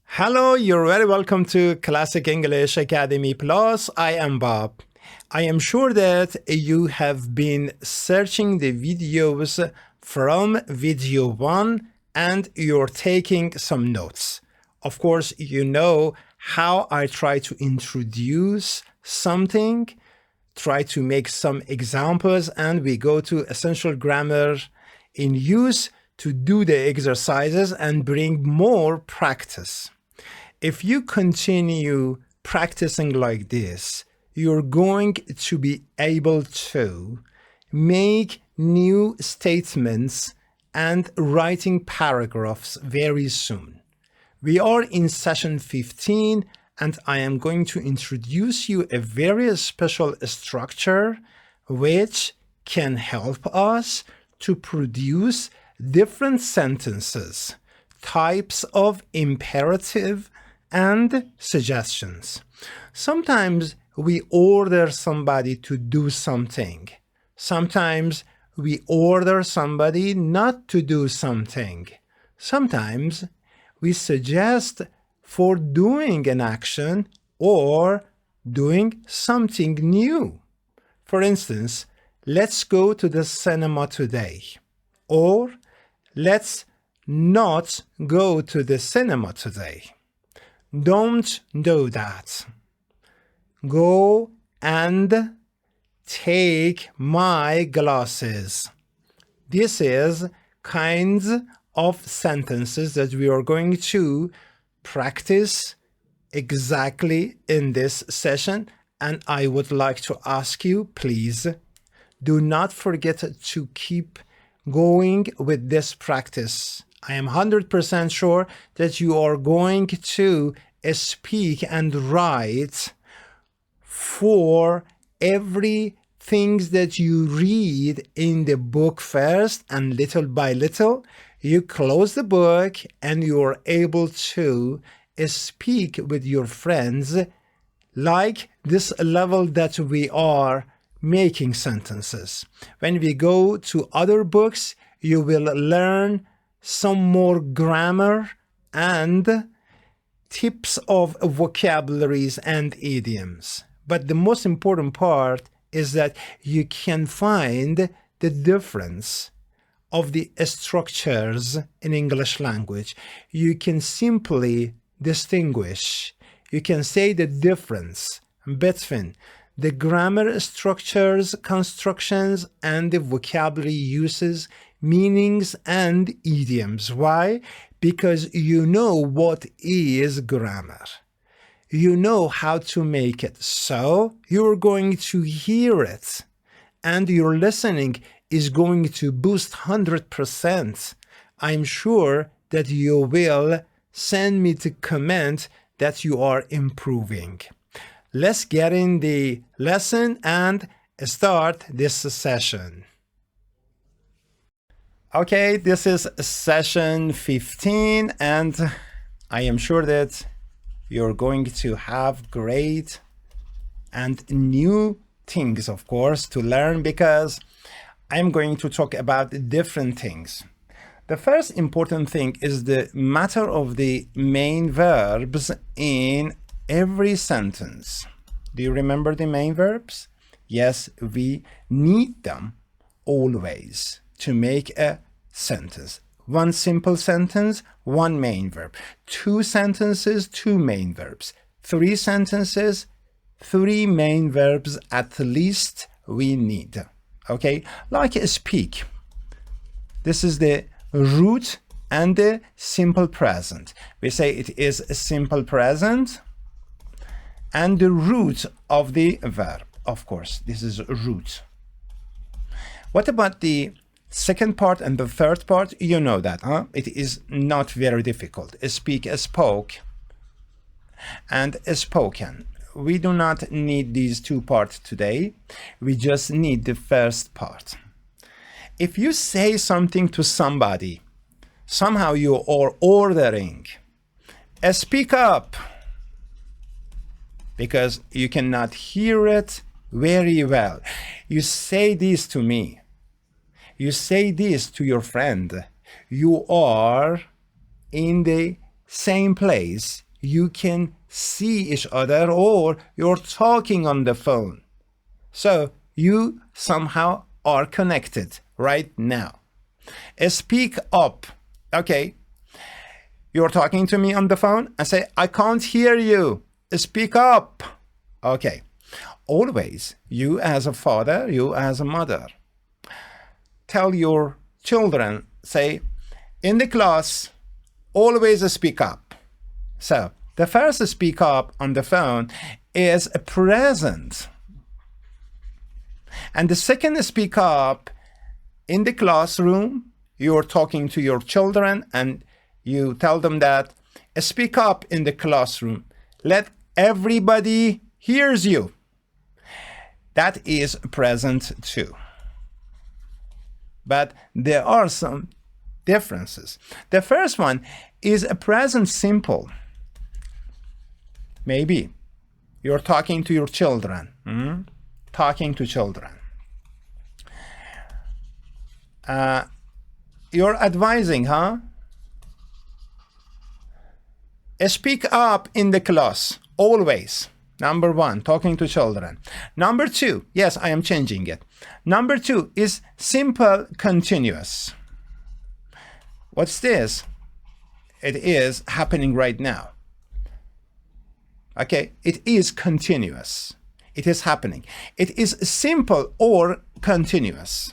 Hello, you're very welcome to Classic English Academy Plus. I am Bob. I am sure that you have been searching the videos from video 1 and you're taking some notes. Of course, you know how I try to introduce something, try to make some examples, and we go to essential grammar in use to do the exercises and bring more practice. If you continue practicing like this, you're going to be able to make new statements and writing paragraphs very soon. We are in session 15, and I am going to introduce you a very special structure which can help us to produce different sentences, types of imperative and suggestions. Sometimes we order somebody to do something. Sometimes we order somebody not to do something. Sometimes we suggest for doing an action or doing something new. For instance, let's go to the cinema today. Or let's not go to the cinema today. Don't do that. Go and take my glasses. This is kinds of sentences that we are going to practice exactly in this session, and I would like to ask you, please, do not forget to keep going with this practice. I am 100% sure that you are going to speak and write for every things that you read in the book first, and little by little you close the book and you are able to speak with your friends like this level that we are making sentences. When we go to other books, you will learn some more grammar and tips of vocabularies and idioms. But the most important part is that you can find the difference of the structures in English language. You can simply distinguish. You can say the difference between the grammar structures, constructions, and the vocabulary uses, meanings, and idioms. Why? Because you know what is grammar. You know how to make it. So you're going to hear it, and your listening is going to boost 100%. I'm sure that you will send me the comment that you are improving. Let's get in the lesson and start this session. Okay, this is session 15, and I am sure that you're going to have great and new things, of course, to learn, because I'm going to talk about different things. The first important thing is the matter of the main verbs in every sentence. Do you remember the main verbs? Yes, we need them always to make a sentence. One simple sentence, one main verb. Two sentences, two main verbs. Three sentences, three main verbs at least we need. Okay, like speak. This is the root and the simple present. We say it is a simple present and the root of the verb. Of course, this is root. What about the second part and the third part? You know that, huh? It is not very difficult. Speak, spoke, and spoken. We do not need these two parts today. We just need the first part. If you say something to somebody, somehow you are ordering, speak up. because you cannot hear it very well. You say this to me. You say this to your friend. You are in the same place. You can see each other, or you're talking on the phone. So you somehow are connected right now. Speak up. Okay. You're talking to me on the phone and say, I can't hear you. Speak up. Okay. Always, you as a father, you as a mother, tell your children, say, in the class, always speak up. So the first speak up on the phone is present. And the second speak up in the classroom, you're talking to your children and you tell them that speak up in the classroom. Let everybody hears you. That is present too. But there are some differences. The first one is a present simple. Maybe you're talking to your children. Talking to children. You're advising, huh? Speak up in the class, always. Number one, talking to children. Number two, yes, I am changing it. Number two is simple continuous. What's this? It is happening right now. Okay, it is continuous. It is happening. It is simple or continuous.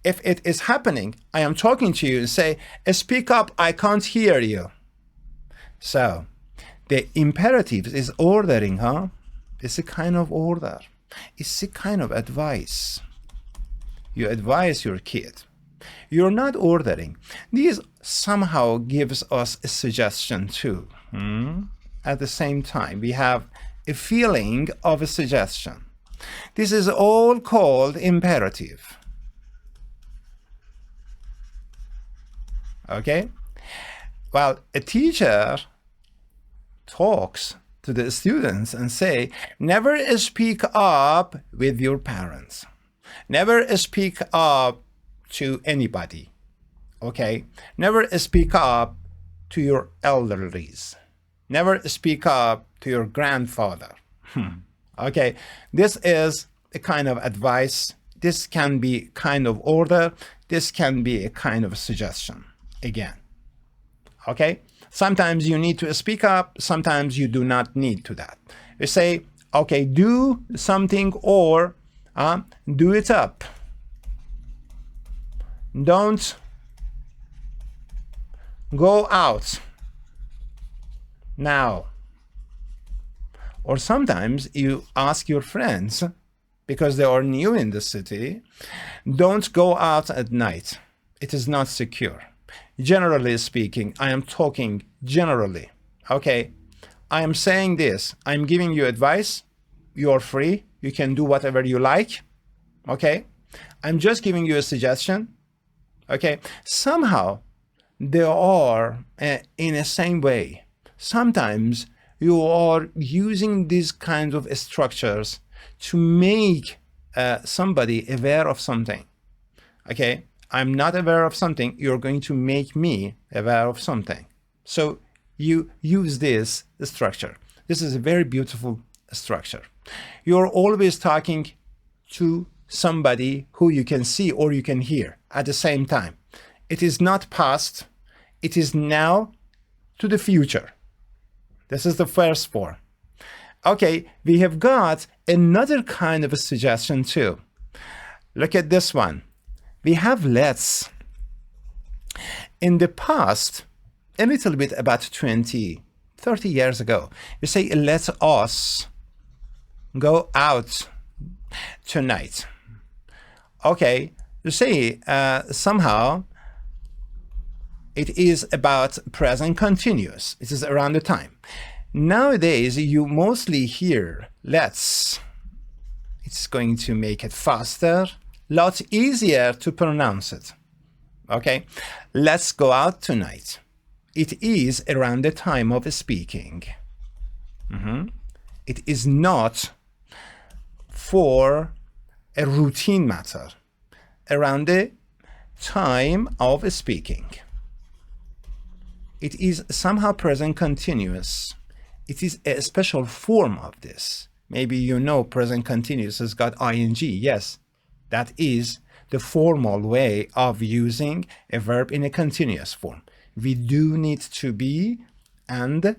If it is happening, I am talking to you and say, speak up, I can't hear you. So, the imperative is ordering, huh? It's a kind of order. It's a kind of advice. You advise your kid. You're not ordering. This somehow gives us a suggestion too. At the same time, we have a feeling of a suggestion. This is all called imperative. Okay? Well, a teacher talks to the students and say, never speak up with your parents. Never speak up to anybody. Okay? Never speak up to your elderlies. Never speak up to your grandfather. Okay? This is a kind of advice. This can be kind of order. This can be a kind of suggestion. Again. Okay? Sometimes you need to speak up. Sometimes you do not need to that. You say, okay, do something or do it up. Don't go out now. Or sometimes you ask your friends, because they are new in the city, don't go out at night. It is not secure. Generally speaking, I am talking generally. Okay, I am saying this. I'm giving you advice. You're free. You can do whatever you like. Okay, I'm just giving you a suggestion. Okay, somehow there are, in the same way, sometimes you are using these kinds of structures to make somebody aware of something. Okay, I'm not aware of something, you're going to make me aware of something. So you use this structure. This is a very beautiful structure. You're always talking to somebody who you can see or you can hear at the same time. It is not past, it is now to the future. This is the first form. Okay, we have got another kind of a suggestion too. Look at this one. We have let's. In the past, a little bit about 20, 30 years ago, you say, let us go out tonight. Okay, you say somehow it is about present continuous. It is around the time. Nowadays, you mostly hear let's. It's going to make it faster, lot easier to pronounce it. Okay, let's go out tonight. It is around the time of speaking. It is not for a routine matter around the time of speaking. It is somehow present continuous. It is a special form of this. Maybe you know present continuous has got ing. Yes, that is the formal way of using a verb in a continuous form. We do need to be and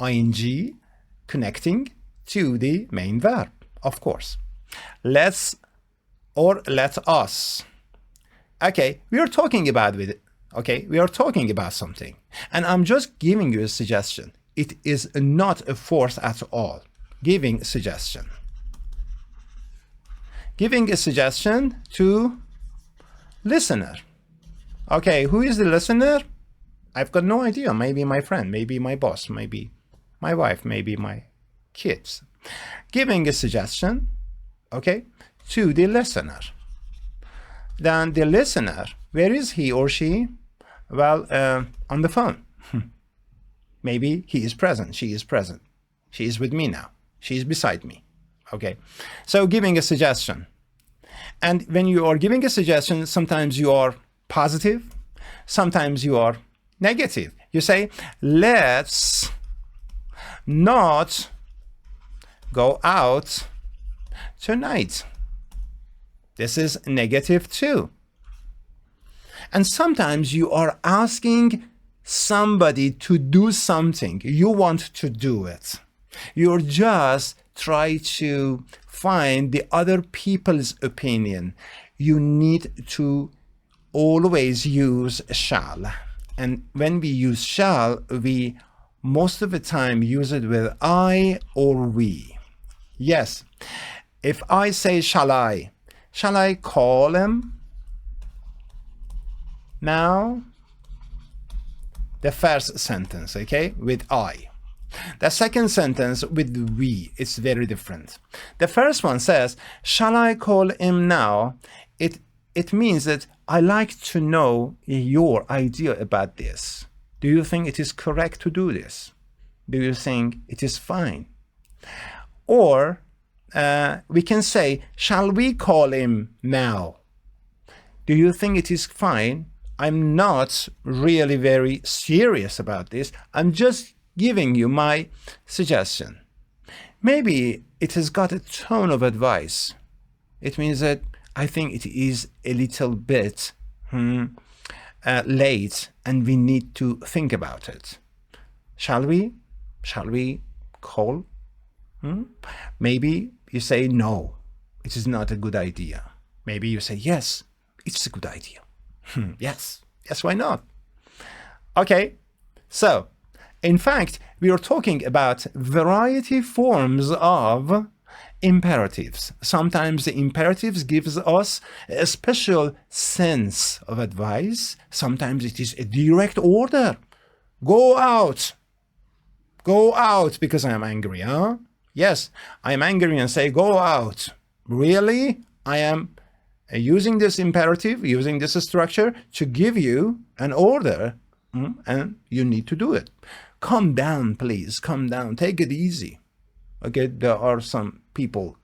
ing connecting to the main verb, of course. Let us. Okay, we are talking about something, and I'm just giving you a suggestion. It is not a force at all. Giving a suggestion to listener. Okay, who is the listener? I've got no idea. Maybe my friend, maybe my boss, maybe my wife, maybe my kids. Giving a suggestion, okay, to the listener. Then the listener, where is he or she? Well, on the phone. Maybe he is present, she is present. She is with me now. She is beside me. Okay, so giving a suggestion. And when you are giving a suggestion, sometimes you are positive, sometimes you are negative. You say, let's not go out tonight. This is negative too. And sometimes you are asking somebody to do something. You want to do it. You're just trying to find the other people's opinion. You need to always use shall. And when we use shall, we most of the time use it with I or we. Yes, if I say shall I call him now? The first sentence, okay, with I. The second sentence with we, it's very different. The first one says, shall I call him now? It means that I like to know your idea about this. Do you think it is correct to do this? Do you think it is fine? Or we can say, shall we call him now? Do you think it is fine? I'm not really very serious about this. I'm just giving you my suggestion. Maybe it has got a tone of advice. It means that I think it is a little bit late and we need to think about it. Shall we call? Maybe you say no, it is not a good idea. Maybe you say yes, it's a good idea. Yes, why not? Okay, so in fact, we are talking about variety forms of imperatives. Sometimes the imperatives gives us a special sense of advice. Sometimes it is a direct order. Go out because I am angry, huh? Yes, I am angry and say go out. Really? I am using this imperative, using this structure to give you an order, and you need to do it. Calm down, please. Calm down. Take it easy. Okay, there are some people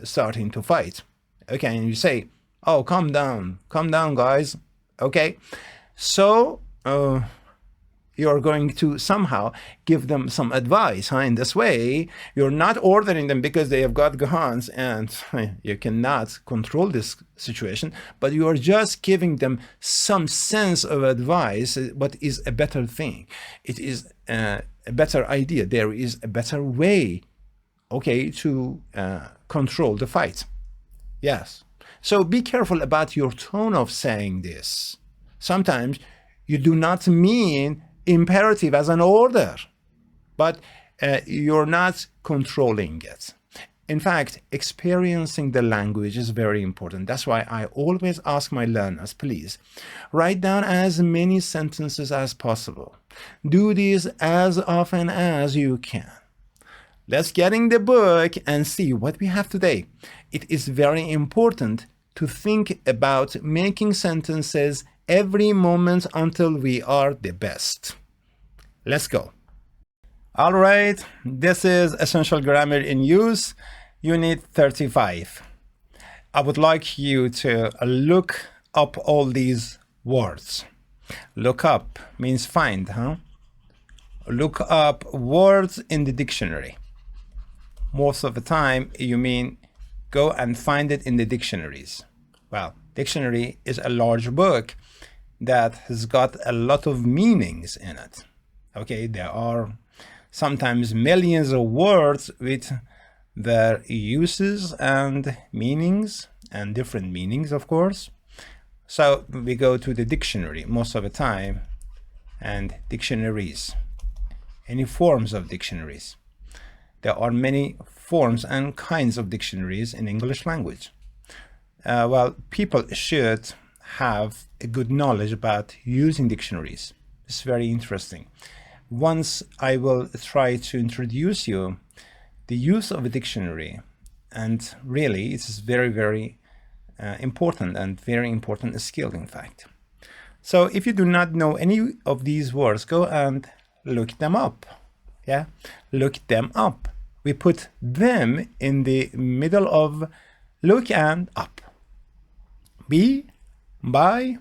starting to fight. Okay, and you say, oh, calm down, guys. Okay, so you're going to somehow give them some advice, huh? In this way, you're not ordering them because they have got guns and you cannot control this situation, but you are just giving them some sense of advice, what is a better thing. It is a better idea. There is a better way, okay, to control the fight. Yes. So be careful about your tone of saying this. Sometimes you do not mean imperative as an order, but you're not controlling it. In fact, experiencing the language is very important. That's why I always ask my learners, please, write down as many sentences as possible. Do this as often as you can. Let's get in the book and see what we have today. It is very important to think about making sentences every moment until we are the best. Let's go. All right, this is Essential Grammar in Use, Unit 35. I would like you to look up all these words. Look up means find, huh? Look up words in the dictionary. Most of the time, you mean go and find it in the dictionaries. Well, dictionary is a large book that has got a lot of meanings in it. Okay, there are sometimes millions of words with their uses and meanings and different meanings, of course. So we go to the dictionary most of the time, and dictionaries, any forms of dictionaries. There are many forms and kinds of dictionaries in English language. Well, people should have a good knowledge about using dictionaries. It's very interesting. Once I will try to introduce you the use of a dictionary, and really it's very, very important and very important skill, in fact. So if you do not know any of these words, go and look them up. Yeah, look them up. We put them in the middle of look and up. Be, buy,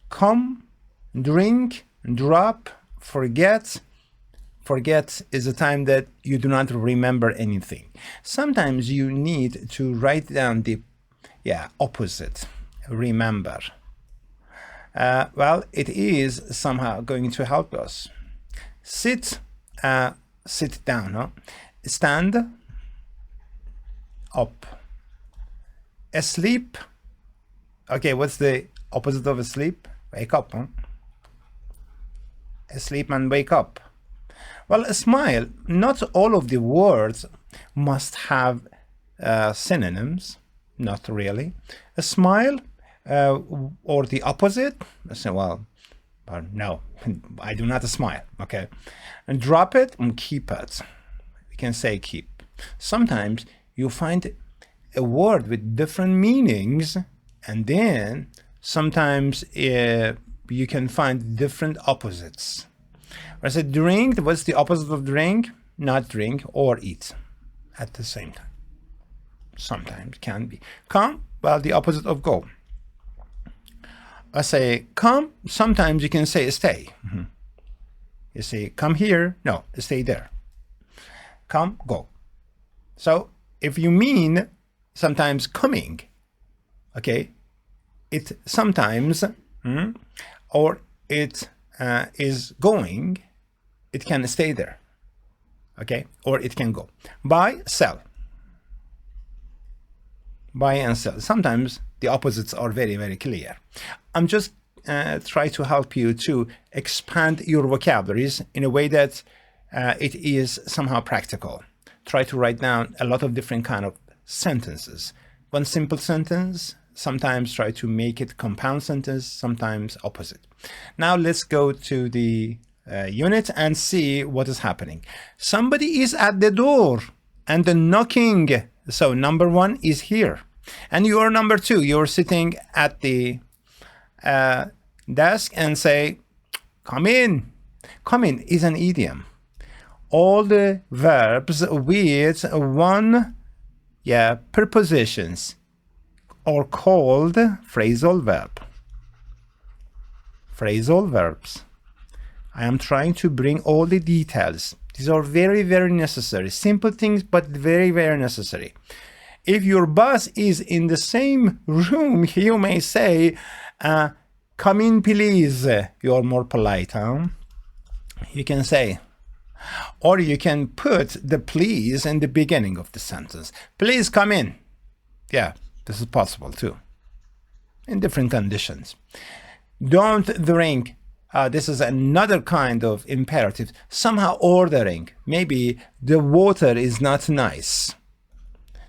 come, drink, drop, forget. Forget is a time that you do not remember anything. Sometimes you need to write down the opposite, remember. Well, it is somehow going to help us. Sit down, huh? Stand up. Asleep. Okay, what's the opposite of asleep? Wake up, huh? Asleep and wake up. Well, a smile, not all of the words must have synonyms, not really. A smile or the opposite, I say, well, no, I do not smile, okay? And drop it and keep it. We can say keep. Sometimes you find a word with different meanings, and then sometimes you can find different opposites. When I said drink, what's the opposite of drink? Not drink or eat at the same time. Sometimes can be. Come, well, the opposite of go. I say come, sometimes you can say stay. You say come here, no, stay there. Come, go. So if you mean sometimes coming, okay, it sometimes, or it is going, it can stay there, okay, or it can go. Buy, sell. Buy and sell. Sometimes the opposites are very, very clear. I'm just try to help you to expand your vocabularies in a way that it is somehow practical. Try to write down a lot of different kind of sentences. One simple sentence, sometimes try to make it compound sentence, sometimes opposite. Now let's go to the unit and see what is happening. Somebody is at the door and the knocking. So number one is here. And you are number two. You're sitting at the desk and say, come in. Come in is an idiom. All the verbs with one prepositions are called phrasal verb. Phrasal verbs. I am trying to bring all the details. These are very, very necessary. Simple things, but very, very necessary. If your boss is in the same room, you may say, come in, please. You are more polite, huh? You can say, or you can put the please in the beginning of the sentence. Please come in. Yeah, this is possible too, in different conditions. Don't drink. This is another kind of imperative. Somehow ordering. Maybe the water is not nice.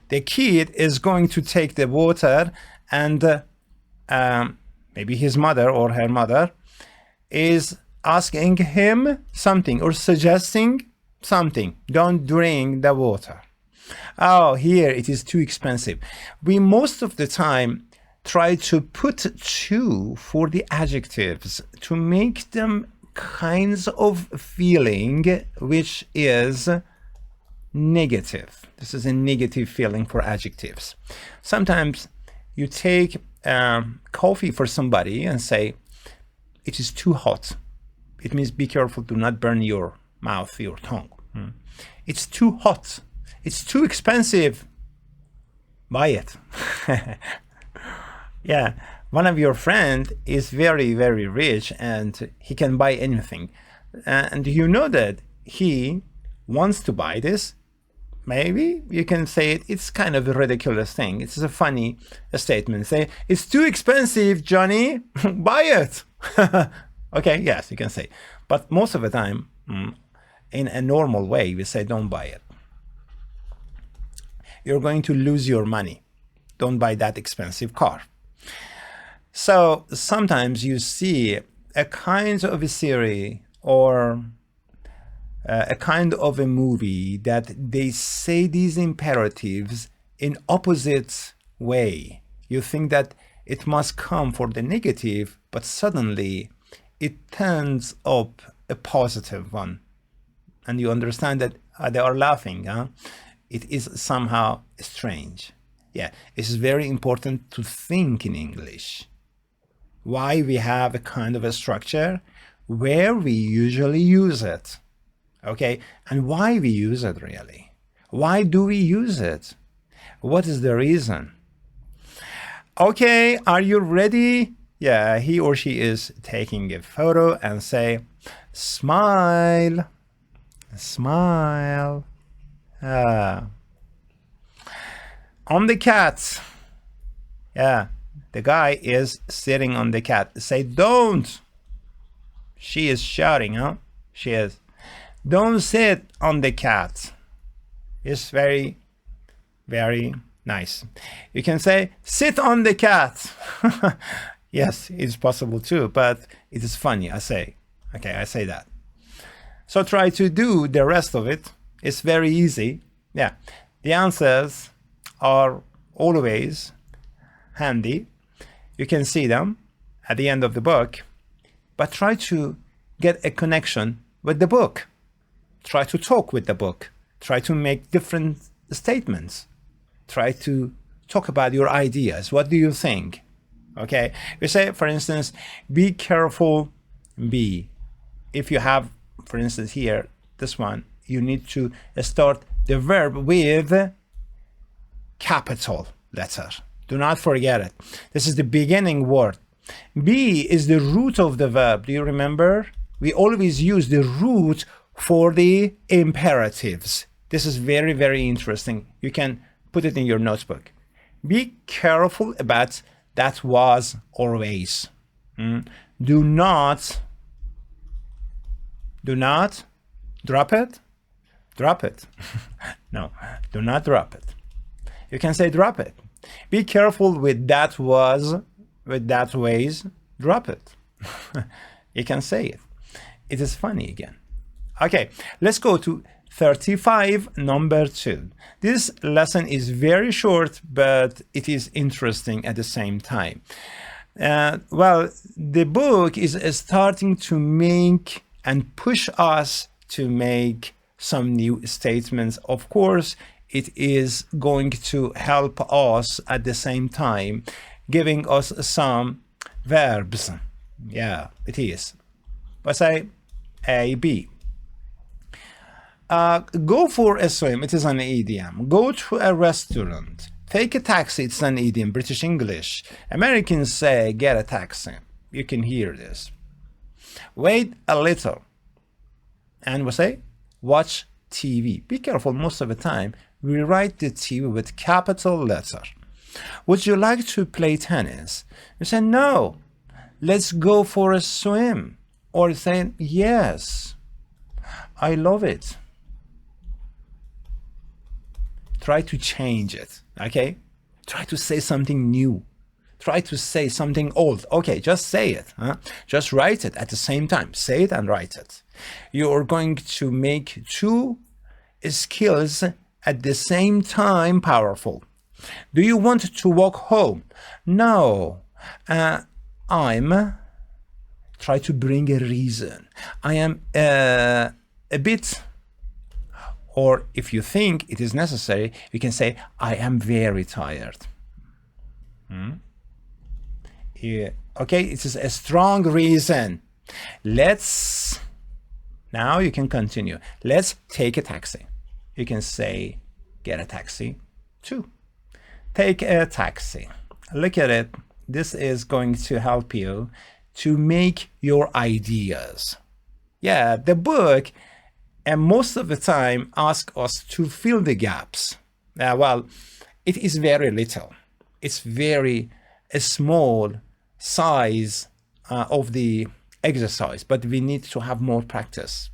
The kid is going to take the water, and maybe his mother or her mother is asking him something or suggesting something. Don't drink the water. Oh, here it is too expensive. We most of the time try to put to for the adjectives to make them kinds of feeling which is negative. This is a negative feeling for adjectives. Sometimes you take coffee for somebody and say, it is too hot. It means be careful, do not burn your mouth, your tongue. It's too hot. It's too expensive. Buy it. Yeah, one of your friend is very, very rich and he can buy anything. And you know that he wants to buy this. Maybe you can say it's kind of a ridiculous thing. It's a funny statement. Say, it's too expensive, Johnny. Buy it. Okay, yes, you can say. But most of the time, in a normal way, we say, don't buy it. You're going to lose your money. Don't buy that expensive car. So sometimes you see a kind of a series or a kind of a movie that they say these imperatives in opposite way. You think that it must come for the negative, but suddenly it turns up a positive one. And you understand that they are laughing. It is somehow strange. Yeah, it's very important to think in English. Why we have a kind of a structure, where we usually use it. Okay, and why we use it really? Why do we use it? What is the reason? Okay, are you ready? Yeah, he or she is taking a photo and say, smile, smile. On the cat. Yeah, the guy is sitting on the cat. Say, don't. She is shouting, huh? She is. Don't sit on the cat. It's very, very nice. You can say, sit on the cat. Yes, it's possible too, but it is funny, I say. Okay, I say that. So try to do the rest of it. It's very easy. Yeah, the answers are always handy. You can see them at the end of the book, but try to get a connection with the book. Try to talk with the book. Try to make different statements. Try to talk about your ideas. What do you think? Okay, we say, for instance, be careful, be. If you have, for instance, here, this one, you need to start the verb with capital letter. Do not forget it. This is the beginning word. Be is the root of the verb. Do you remember? We always use the root for the imperatives. This is very, very interesting. You can put it in your notebook. Be careful about that was always. Do not drop it. Drop it. No, do not drop it. You can say drop it. Be careful with that was, with that ways, drop it. You can say it. It is funny again. Okay, let's go to 35, number 2. This lesson is very short, but it is interesting at the same time. Well, the book is starting to make and push us to make some new statements. Of course, it is going to help us at the same time, giving us some verbs. Yeah, it is. Let's say A, B. Go for a swim, it is an idiom. Go to a restaurant. Take a taxi, it's an idiom, British English. Americans say, get a taxi. You can hear this. Wait a little. And we say, watch TV. Be careful, most of the time, we write the TV with capital letter. Would you like to play tennis? We say, no. Let's go for a swim. Or saying, yes. I love it. Try to change it, okay? Try to say something new. Try to say something old. Okay, just say it. Just write it at the same time. Say it and write it. You are going to make two skills at the same time powerful. Do you want to walk home? No, I'm try to bring a reason. I am a bit, or if you think it is necessary, you can say, I am very tired. Yeah. Okay, it is a strong reason. Now you can continue. Let's take a taxi. You can say, get a taxi too. Take a taxi. Look at it. This is going to help you to make your ideas. Yeah, the book, and most of the time, asks us to fill the gaps. Well, it is very little. It's very a small size of the exercise, but we need to have more practice.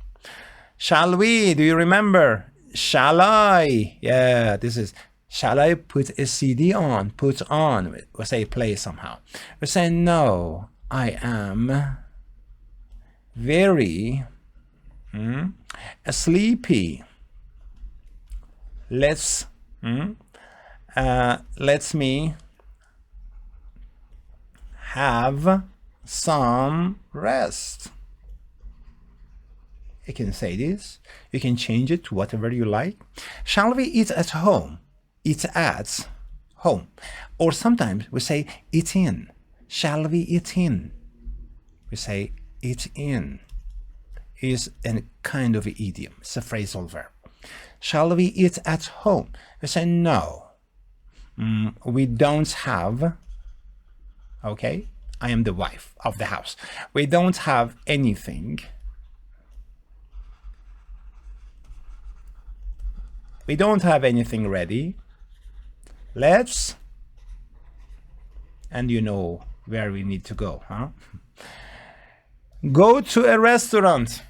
Shall we? Do you remember? Shall I? Yeah, this is, shall I put a CD on? Put on. We'll say play somehow. We say, no, I am very sleepy. Let me have some rest. You can say this. You can change it to whatever you like. Shall we eat at home? Eat at home. Or sometimes we say eat in. Shall we eat in? We say eat in. Is a kind of idiom. It's a phrasal verb. Shall we eat at home? We say no. We don't have. Okay, I am the wife of the house. We don't have anything. We don't have anything ready. Let's, and you know where we need to go, huh? Go to a restaurant.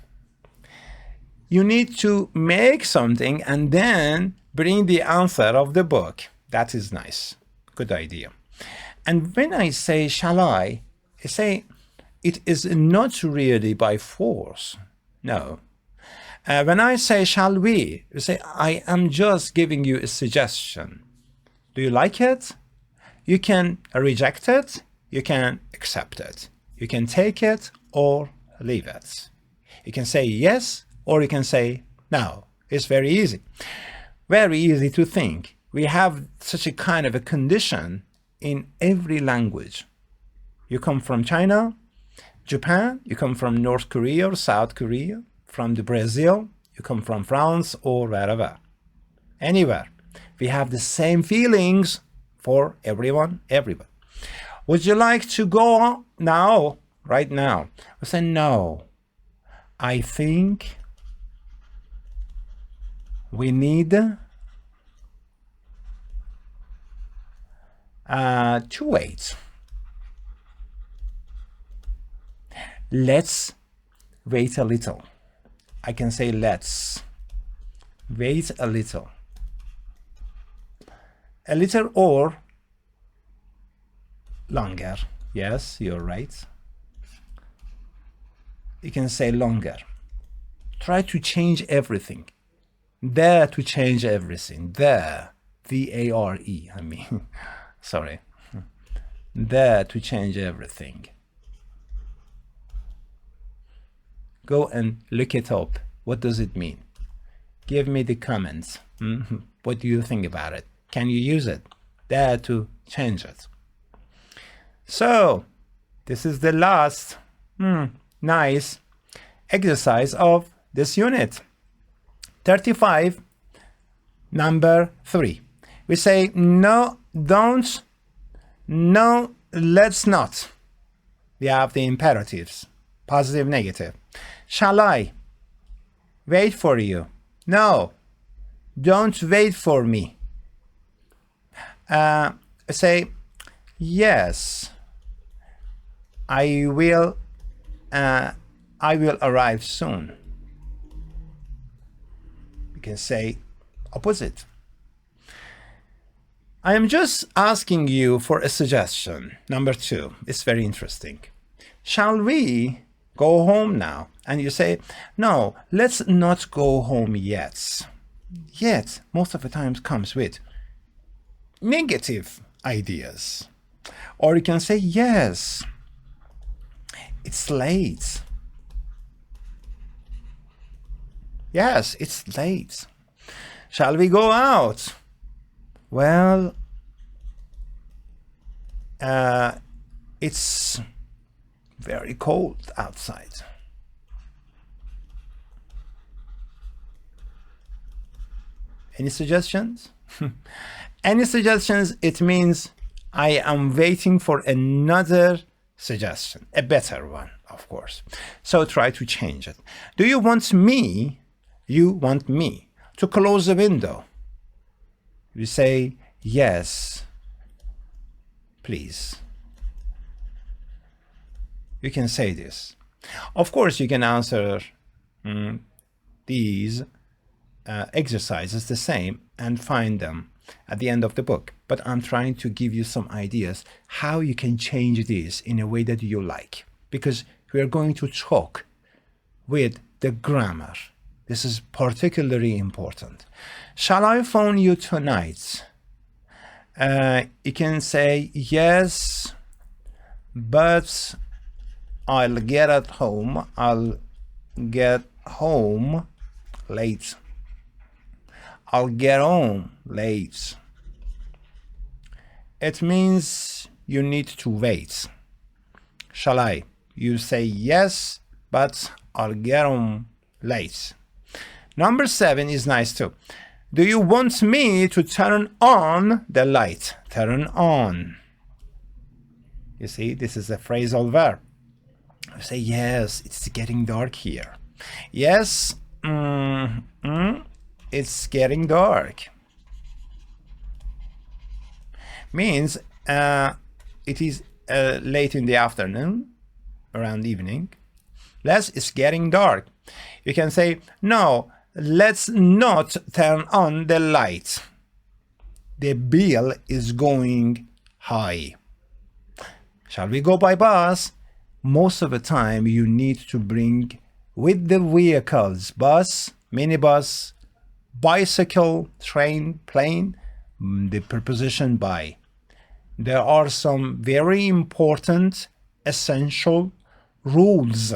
You need to make something and then bring the answer of the book. That is nice. Good idea. And when I say, shall I say it is not really by force. No. When I say, shall we, you say, I am just giving you a suggestion. Do you like it? You can reject it. You can accept it. You can take it or leave it. You can say yes, or you can say no. It's very easy. Very easy to think. We have such a kind of a condition in every language. You come from China, Japan, you come from North Korea or South Korea, from the Brazil, you come from France or wherever. Anywhere. We have the same feelings for everyone, everywhere. Would you like to go on now? Right now. I say no. I think we need to wait. Let's wait a little. I can say let's wait a little. A little or longer. Yes, you're right. You can say longer. Try to change everything. There to change everything. There. V-A-R-E, I mean. Sorry. There to change everything. Go and look it up. What does it mean? Give me the comments. What do you think about it? Can you use it? There to change it. So, this is the last nice exercise of this unit. 35, number 3. We say no, don't, no, let's not. We have the imperatives, positive, negative. Shall I wait for you? No, don't wait for me. Say yes, I will arrive soon. You can say opposite. I am just asking you for a suggestion. Number 2, it's very interesting. Shall we go home now? And you say, no, let's not go home yet. Yet, most of the times comes with negative ideas. Or you can say, yes, It's late. Yes, it's late. Shall we go out? Well, it's very cold outside. Any suggestions? Any suggestions? It means I am waiting for another suggestion, a better one, of course. So try to change it. Do you want me? You want me to close the window. You say, yes, please. You can say this. Of course, you can answer these exercises the same and find them at the end of the book. But I'm trying to give you some ideas how you can change this in a way that you like, because we are going to talk with the grammar. This is particularly important. Shall I phone you tonight? You can say, yes, but I'll get at home. I'll get home late. I'll get home late. It means you need to wait. Shall I? You say yes, but I'll get home late. Number 7 is nice too. Do you want me to turn on the light? Turn on. You see, this is a phrasal verb. You say, yes, it's getting dark here. Yes, it's getting dark. Means it is late in the afternoon, around evening. Yes, it's getting dark. You can say, no, let's not turn on the light. The bill is going high. Shall we go by bus? Most of the time you need to bring with the vehicles, bus, minibus, bicycle, train, plane, the preposition by. There are some very important, essential rules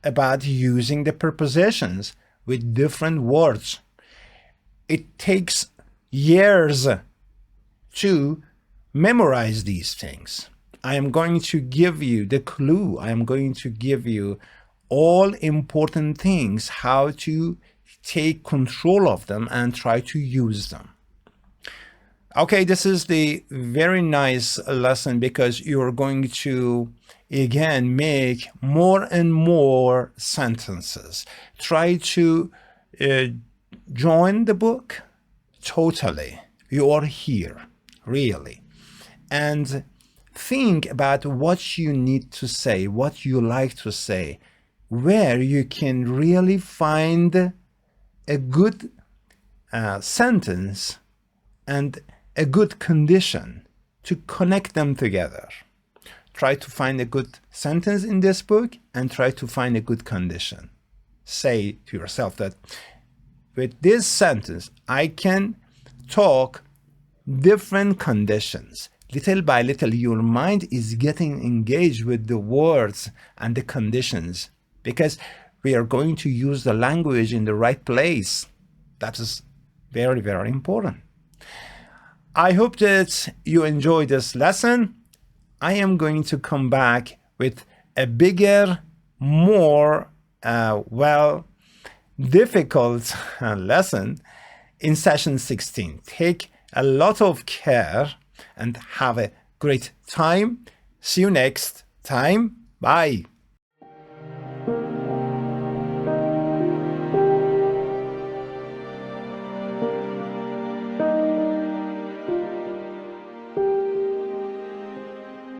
about using the prepositions with different words. It takes years to memorize these things. I am going to give you the clue. I am going to give you all important things, how to take control of them and try to use them. Okay, this is the very nice lesson because you're going to again make more and more sentences. Try to join the book totally. You are here, really. And think about what you need to say, what you like to say, where you can really find a good sentence and a good condition to connect them together. Try to find a good sentence in this book and try to find a good condition. Say to yourself that with this sentence, I can talk different conditions. Little by little, your mind is getting engaged with the words and the conditions because we are going to use the language in the right place. That is very, very important. I hope that you enjoyed this lesson. I am going to come back with a bigger, more, difficult lesson in session 16. Take a lot of care and have a great time. See you next time. Bye.